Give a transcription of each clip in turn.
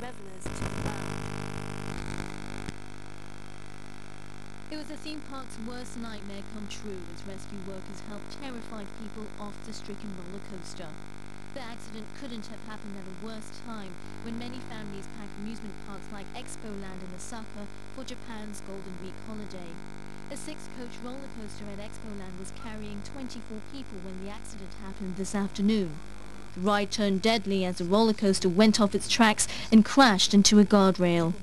revelers to the ground. It was the theme park's worst nightmare come true as rescue workers helped terrified people off the stricken roller coaster. The accident couldn't have happened at a worse time when many families pack amusement parks like Expoland in Osaka for Japan's Golden Week holiday. A 6-coach roller coaster at Expoland was carrying 24 people when the accident happened this afternoon. The ride turned deadly as the roller coaster went off its tracks and crashed into a guardrail.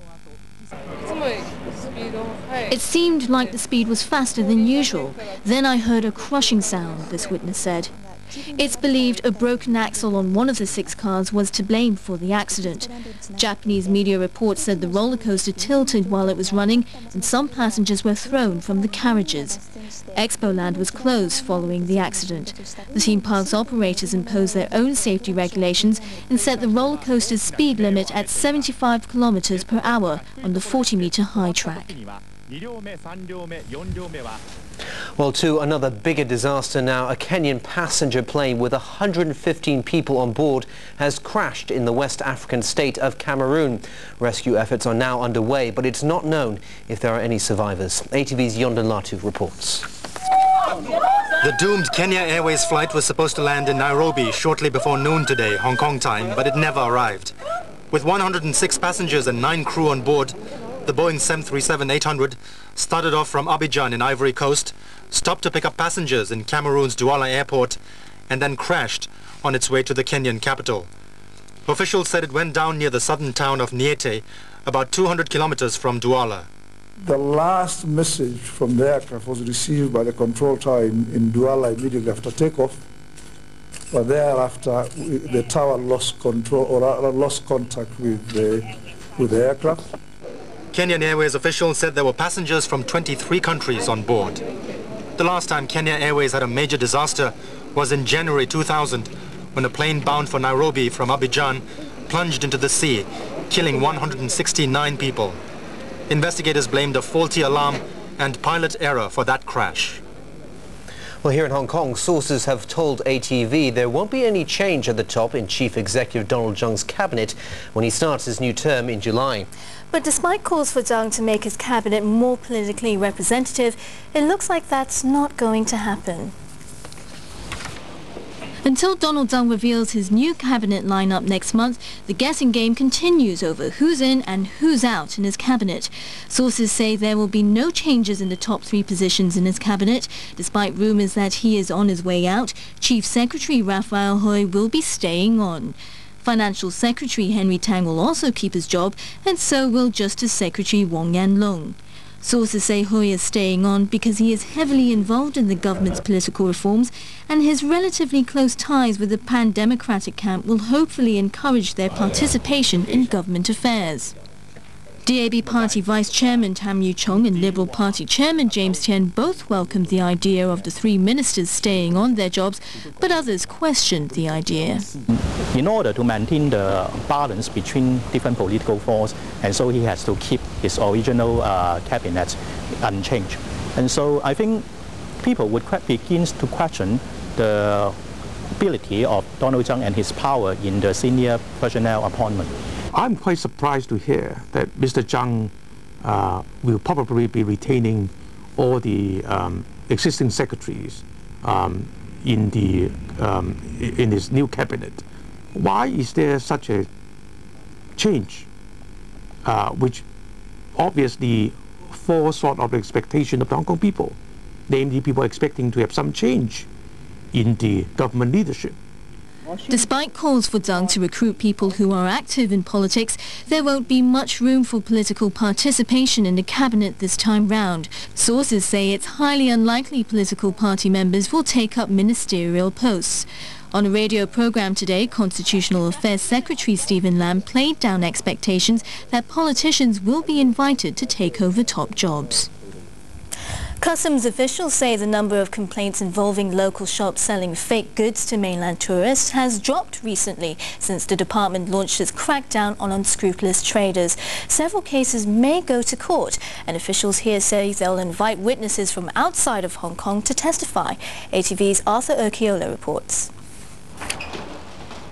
It seemed like the speed was faster than usual. Then I heard a crushing sound, this witness said. It's believed a broken axle on one of the 6 cars was to blame for the accident. Japanese media reports said the roller coaster tilted while it was running and some passengers were thrown from the carriages. Expoland was closed following the accident. The theme park's operators imposed their own safety regulations and set the roller coaster's speed limit at 75 kilometers per hour on the 40-meter high track. Well, to another bigger disaster now. A Kenyan passenger plane with 115 people on board has crashed in the West African state of Cameroon. Rescue efforts are now underway, but it's not known if there are any survivors. ATV's Yondan Latu reports. The doomed Kenya Airways flight was supposed to land in Nairobi shortly before noon today, Hong Kong time, but it never arrived. With 106 passengers and 9 crew on board, the Boeing747-800 started off from Abidjan in Ivory Coast, stopped to pick up passengers in Cameroon's Douala airport, and then crashed on its way to the Kenyan capital. Officials said it went down near the southern town of Niete, about 200 kilometers from Douala. The last message from the aircraft was received by the control tower in Douala immediately after takeoff, but thereafter the tower lost control or lost contact with the aircraft. Kenyan Airways officials said there were passengers from 23 countries on board. The last time Kenya Airways had a major disaster was in January 2000, when a plane bound for Nairobi from Abidjan plunged into the sea, killing 169 people. Investigators blamed a faulty alarm and pilot error for that crash. Well, here in Hong Kong, sources have told ATV there won't be any change at the top in Chief Executive Donald Tsang's cabinet when he starts his new term in July. But despite calls for Tsang to make his cabinet more politically representative, it looks like that's not going to happen. Until Donald Tsang reveals his new cabinet lineup next month, the guessing game continues over who's in and who's out in his cabinet. Sources say there will be no changes in the top 3 positions in his cabinet. Despite rumours that he is on his way out, Chief Secretary Raphael Hui will be staying on. Financial Secretary Henry Tang will also keep his job, and so will Justice Secretary Wong Yan Long. Sources say Hui is staying on because he is heavily involved in the government's political reforms, and his relatively close ties with the pan-democratic camp will hopefully encourage their participation in government affairs. DAB Party Vice Chairman Tam Yu Chung and Liberal Party Chairman James Tien both welcomed the idea of the 3 ministers staying on their jobs, but others questioned the idea. In order to maintain the balance between different political forces, and so he has to keep his original cabinet unchanged. And so I think people would begin to question the ability of Donald Tsang and his power in the senior personnel appointment. I'm quite surprised to hear that Mr. Tsang will probably be retaining all the existing secretaries in his new cabinet. Why is there such a change, which obviously falls short of the expectation of the Hong Kong people? Namely, people are expecting to have some change in the government leadership. Despite calls for Tsang to recruit people who are active in politics, there won't be much room for political participation in the cabinet this time round. Sources say it's highly unlikely political party members will take up ministerial posts. On a radio program today, Constitutional Affairs Secretary Stephen Lam played down expectations that politicians will be invited to take over top jobs. Customs officials say the number of complaints involving local shops selling fake goods to mainland tourists has dropped recently since the department launched its crackdown on unscrupulous traders. Several cases may go to court, and officials here say they'll invite witnesses from outside of Hong Kong to testify. ATV's Arthur Okiola reports.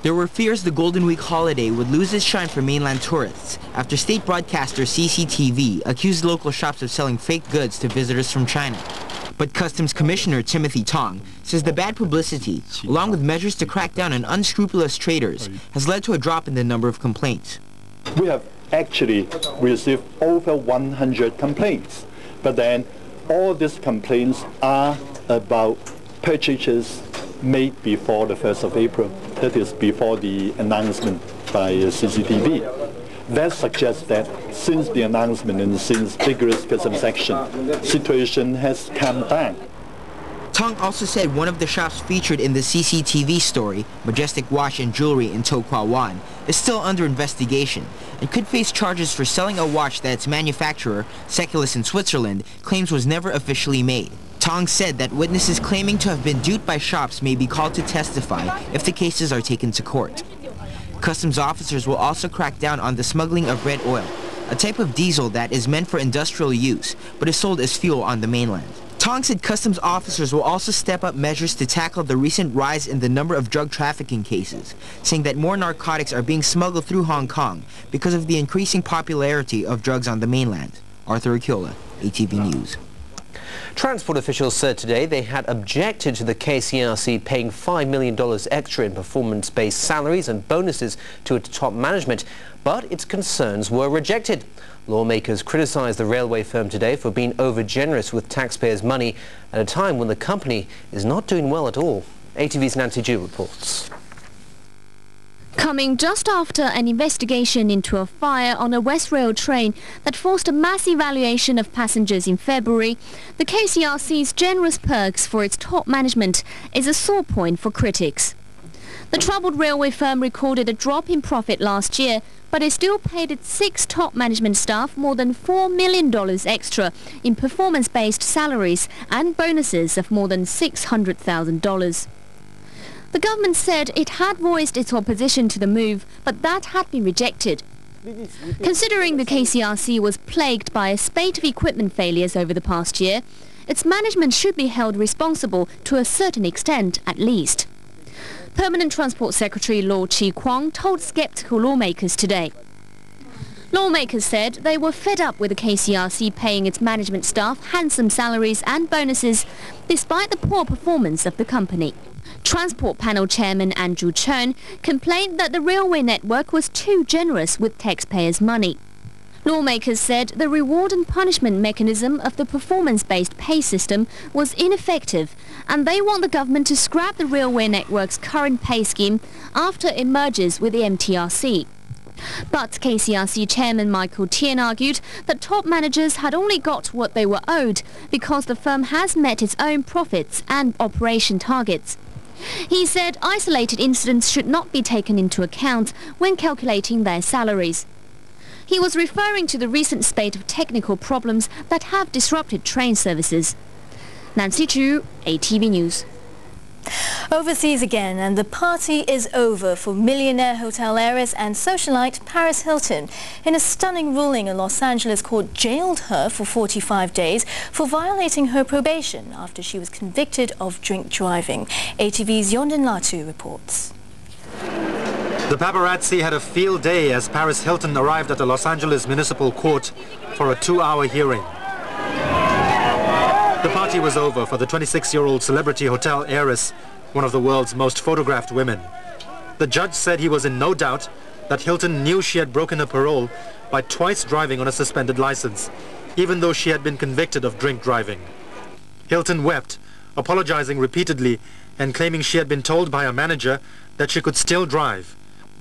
There were fears the Golden Week holiday would lose its shine for mainland tourists after state broadcaster CCTV accused local shops of selling fake goods to visitors from China. But Customs Commissioner Timothy Tong says the bad publicity, along with measures to crack down on unscrupulous traders, has led to a drop in the number of complaints. We have actually received over 100 complaints, but then all these complaints are about purchases made before the 1st of April, that is before the announcement by CCTV. That suggests that since the announcement and since vigorous customs action, situation has calmed down. Tong also said one of the shops featured in the CCTV story, Majestic Watch and Jewelry in To Kwa Wan, is still under investigation and could face charges for selling a watch that its manufacturer, Seculus in Switzerland, claims was never officially made. Tong said that witnesses claiming to have been duped by shops may be called to testify if the cases are taken to court. Customs officers will also crack down on the smuggling of red oil, a type of diesel that is meant for industrial use but is sold as fuel on the mainland. Tong said customs officers will also step up measures to tackle the recent rise in the number of drug trafficking cases, saying that more narcotics are being smuggled through Hong Kong because of the increasing popularity of drugs on the mainland. Arthur Akiola, ATV News. Transport officials said today they had objected to the KCRC paying $5 million extra in performance-based salaries and bonuses to its top management, but its concerns were rejected. Lawmakers criticized the railway firm today for being over-generous with taxpayers' money at a time when the company is not doing well at all. ATV's Nancy Ju reports. Coming just after an investigation into a fire on a West Rail train that forced a mass evaluation of passengers in February, the KCRC's generous perks for its top management is a sore point for critics. The troubled railway firm recorded a drop in profit last year, but it still paid its 6 top management staff more than $4 million extra in performance-based salaries and bonuses of more than $600,000. The government said it had voiced its opposition to the move, but that had been rejected. Considering the KCRC was plagued by a spate of equipment failures over the past year, its management should be held responsible to a certain extent at least. Permanent Transport Secretary Law Chi Kwong told sceptical lawmakers today. Lawmakers said they were fed up with the KCRC paying its management staff handsome salaries and bonuses despite the poor performance of the company. Transport Panel Chairman Andrew Chern complained that the railway network was too generous with taxpayers' money. Lawmakers said the reward and punishment mechanism of the performance-based pay system was ineffective, and they want the government to scrap the railway network's current pay scheme after it merges with the MTRC. But KCRC Chairman Michael Tien argued that top managers had only got what they were owed because the firm has met its own profits and operation targets. He said isolated incidents should not be taken into account when calculating their salaries. He was referring to the recent spate of technical problems that have disrupted train services. Nancy Chu, ATV News. Overseas again, and the party is over for millionaire hotel heiress and socialite Paris Hilton. In a stunning ruling, a Los Angeles court jailed her for 45 days for violating her probation after she was convicted of drink driving. ATV's Yondon Latu reports. The paparazzi had a field day as Paris Hilton arrived at the Los Angeles Municipal Court for a 2-hour hearing. The party was over for the 26-year-old celebrity hotel heiress, one of the world's most photographed women. The judge said he was in no doubt that Hilton knew she had broken her parole by twice driving on a suspended license, even though she had been convicted of drink driving. Hilton wept, apologizing repeatedly and claiming she had been told by her manager that she could still drive.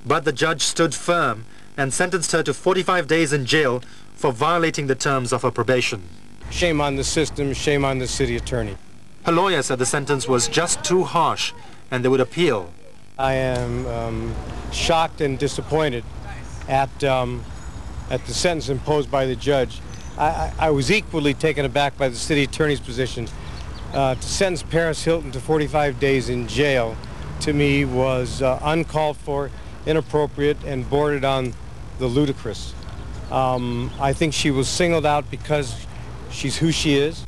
But the judge stood firm and sentenced her to 45 days in jail for violating the terms of her probation. Shame on the system, shame on the city attorney. Her lawyer said the sentence was just too harsh and they would appeal. I am shocked and disappointed at the sentence imposed by the judge. I was equally taken aback by the city attorney's position. To sentence Paris Hilton to 45 days in jail, to me, was uncalled for, inappropriate, and bordered on the ludicrous. I think she was singled out because she's who she is.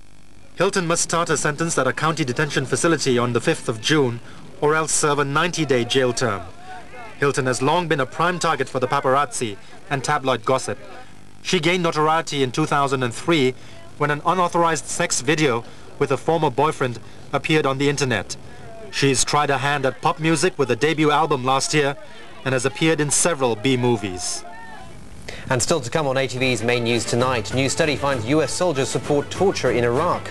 Hilton must start her sentence at a county detention facility on the 5th of June or else serve a 90-day jail term. Hilton has long been a prime target for the paparazzi and tabloid gossip. She gained notoriety in 2003 when an unauthorized sex video with a former boyfriend appeared on the internet. She's tried her hand at pop music with a debut album last year and has appeared in several B-movies. And still to come on ATV's main news tonight, new study finds US soldiers support torture in Iraq.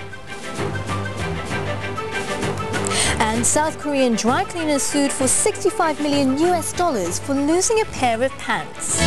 And South Korean dry cleaners sued for $65 million for losing a pair of pants.